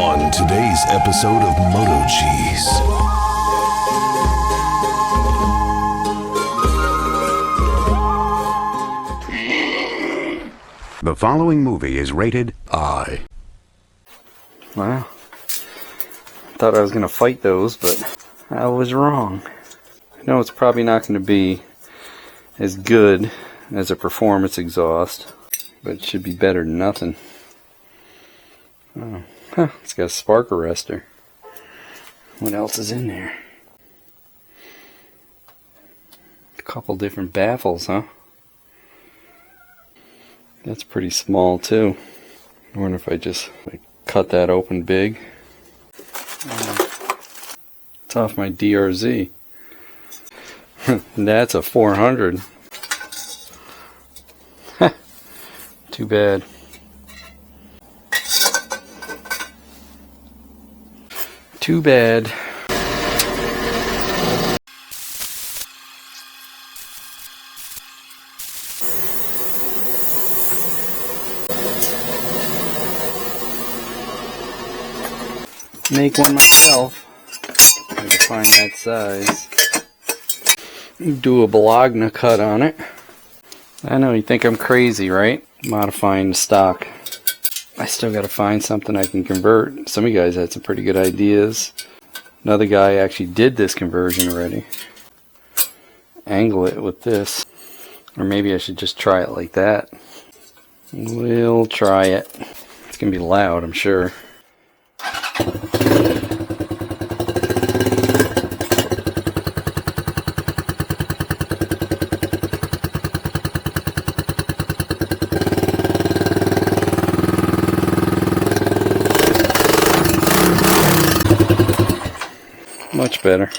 On today's episode of MotoCheez. The following movie is rated I. Wow. Thought I was going to fight those, but I was wrong. I know it's probably not going to be as good as a performance exhaust, but it should be better than nothing. Oh, it's got a spark arrestor. What else is in there? A couple different baffles, huh? That's pretty small too. I wonder if I just cut that open big. It's off my DRZ. That's a 400. Too bad. Too bad. Make one myself. I can find that size. Do a Bologna cut on it. I know you think I'm crazy, right? Modifying the stock. I still gotta find something I can convert. Some of you guys had some pretty good ideas. Another guy actually did this conversion already. Angle it with this. Or maybe I should just try it like that. We'll try it. It's gonna be loud, I'm sure. Much better.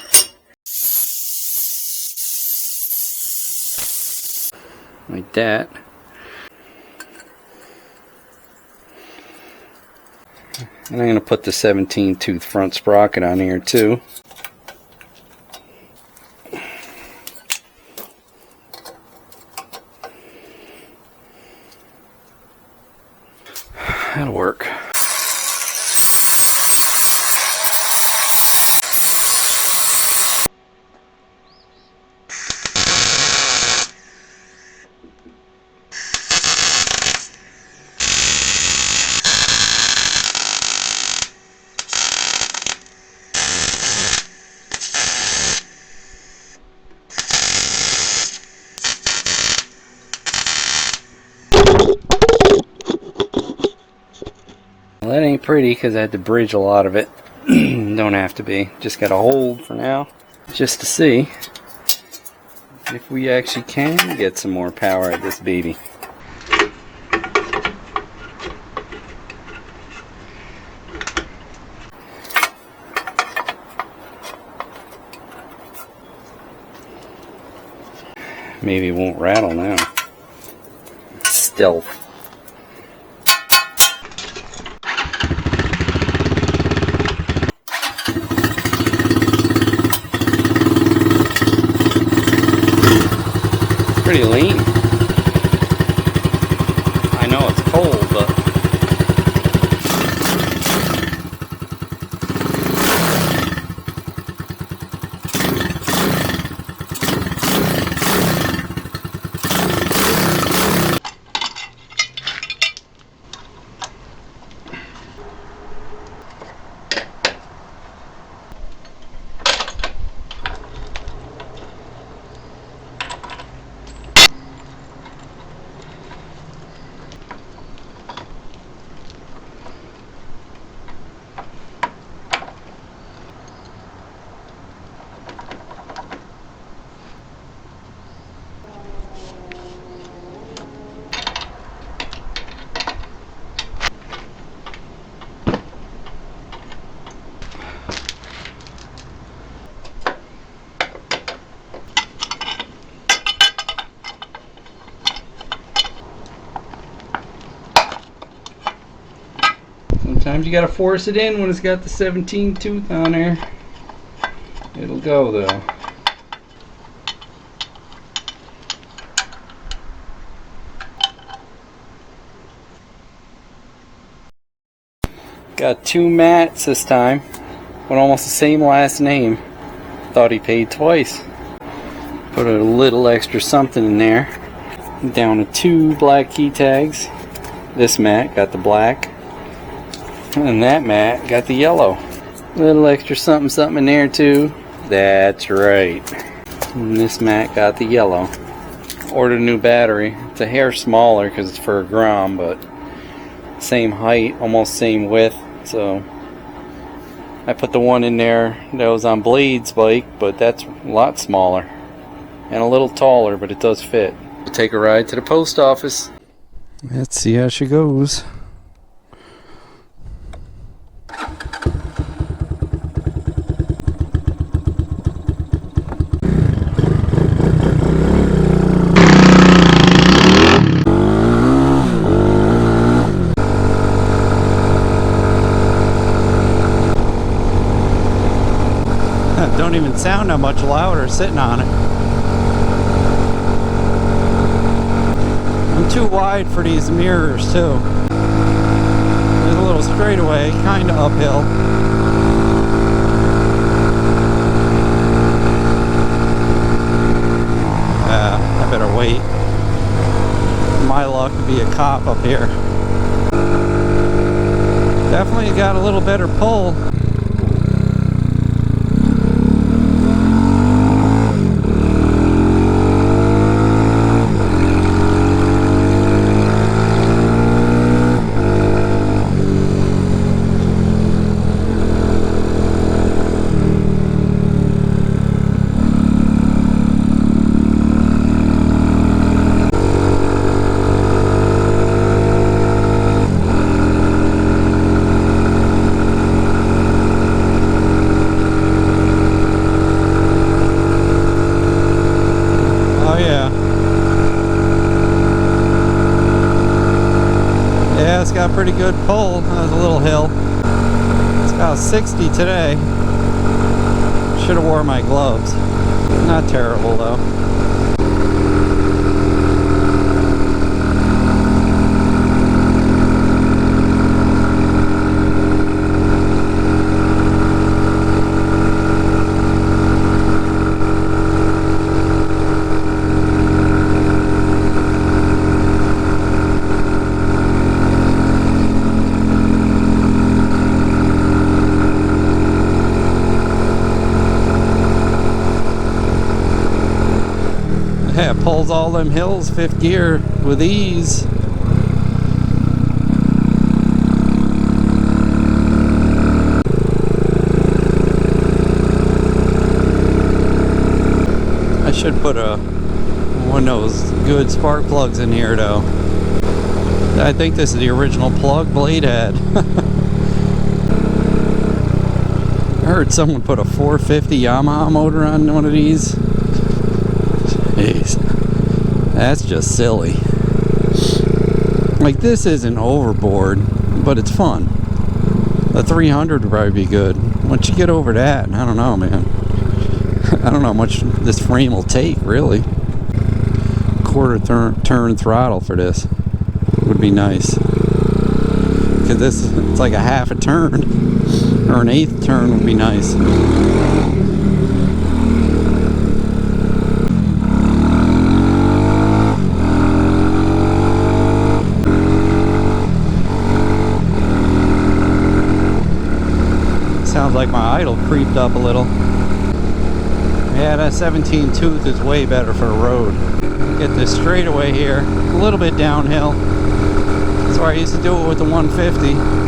Like that. And I'm going to put the 17 tooth front sprocket on here too. That'll work. Well, that ain't pretty because I had to bridge a lot of it. Don't have to be. Just got to hold for now. Just to see if we actually can get some more power at this baby. Maybe it won't rattle now. Stealth. Pretty lean. I know it's cold, but sometimes you gotta force it in when it's got the 17 tooth on there. It'll go though. Got two mats this time, with almost the same last name. Thought he paid twice. Put a little extra something in there. Down to two black key tags. This mat got the black, and that mat got the yellow. Little extra something in there too. That's right. And this mat got the yellow. Ordered a new battery. It's a hair smaller because it's for a Grom, but same height, almost same width. So I put the one in there that was on Blade's bike, but that's a lot smaller and a little taller, but it does fit. We'll take a ride to the post office. Let's see how she goes. Don't even sound that much louder sitting on it. I'm too wide for these mirrors too. There's a little straightaway, kind of uphill. I better wait. My luck to be a cop up here. Definitely got a little better pull. It's got pretty good pull. There's a little hill. It's about 60 today. Should have wore my gloves. Not terrible though. Yeah, it pulls all them hills, fifth gear, with ease. I should put one of those good spark plugs in here though. I think this is the original plug Blade had. I heard someone put a 450 Yamaha motor on one of these. Jeez, that's just silly. Like, this isn't overboard, but it's fun. The 300 would probably be good. Once you get over that, I don't know, man. I don't know how much this frame will take, really. Quarter turn throttle for this would be nice. Because this, it's like a half a turn, or an eighth turn would be nice. Sounds like my idle creeped up a little. Yeah, that 17 tooth is way better for a road. Get this straightaway here, a little bit downhill. That's why I used to do it with the 150.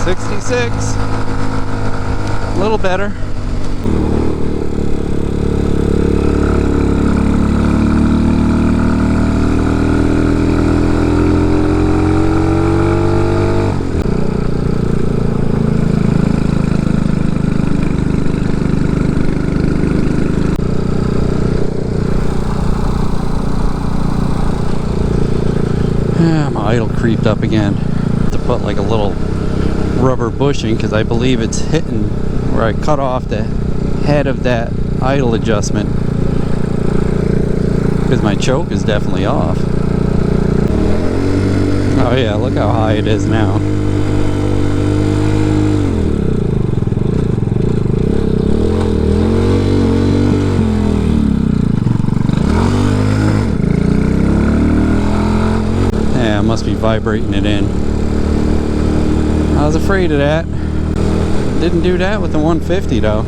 66, a little better. idle creeped up again. To put like a little rubber bushing, because I believe it's hitting where I cut off the head of that idle adjustment, because my choke is definitely off. Oh yeah, look how high it is now. Yeah, it must be vibrating it in. I was afraid of that. Didn't do that with the 150 though.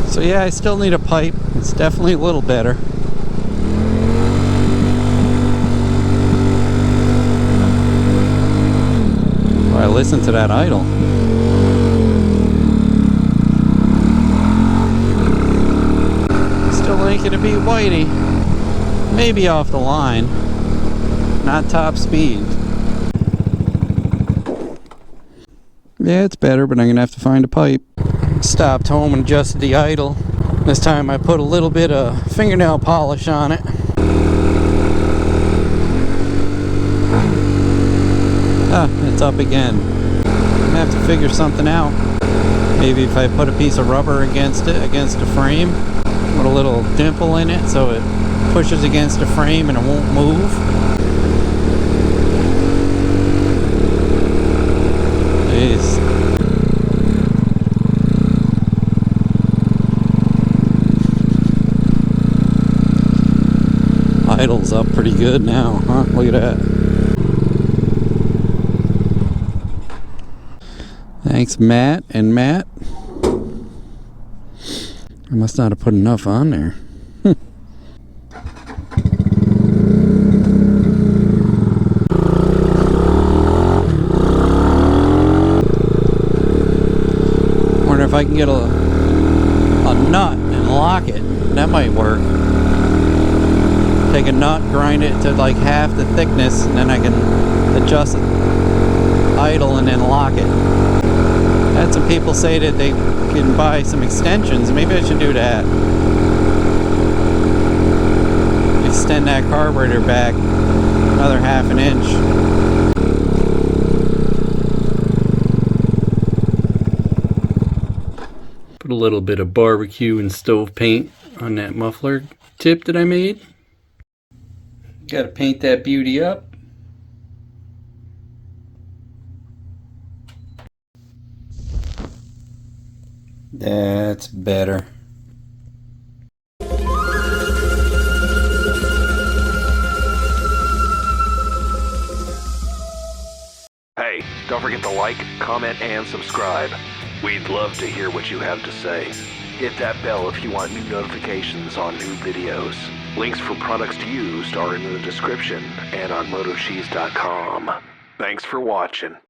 So yeah, I still need a pipe. It's definitely a little better. Oh, I listen to that idle. Still ain't gonna beat Whitey. Maybe off the line. Not top speed. Yeah, it's better, but I'm gonna have to find a pipe. Stopped home and adjusted the idle. This time I put a little bit of fingernail polish on it. Ah, it's up again. I have to figure something out. Maybe if I put a piece of rubber against it, against the frame, with a little dimple in it so it pushes against the frame and it won't move. Jeez. Idle's up pretty good now, huh? Look at that. Thanks, Matt and Matt. I must not have put enough on there. Wonder if I can get a nut and lock it. That might work. Take a nut, grind it to like half the thickness, and then I can adjust it, idle, and then lock it. I had some people say that they can buy some extensions. Maybe I should do that. Extend that carburetor back another half an inch. Put a little bit of barbecue and stove paint on that muffler tip that I made. Gotta paint that beauty up. That's better. Hey, don't forget to like, comment, and subscribe. We'd love to hear what you have to say. Hit that bell if you want new notifications on new videos. Links for products used are in the description and on MotoCheez.com. Thanks for watching.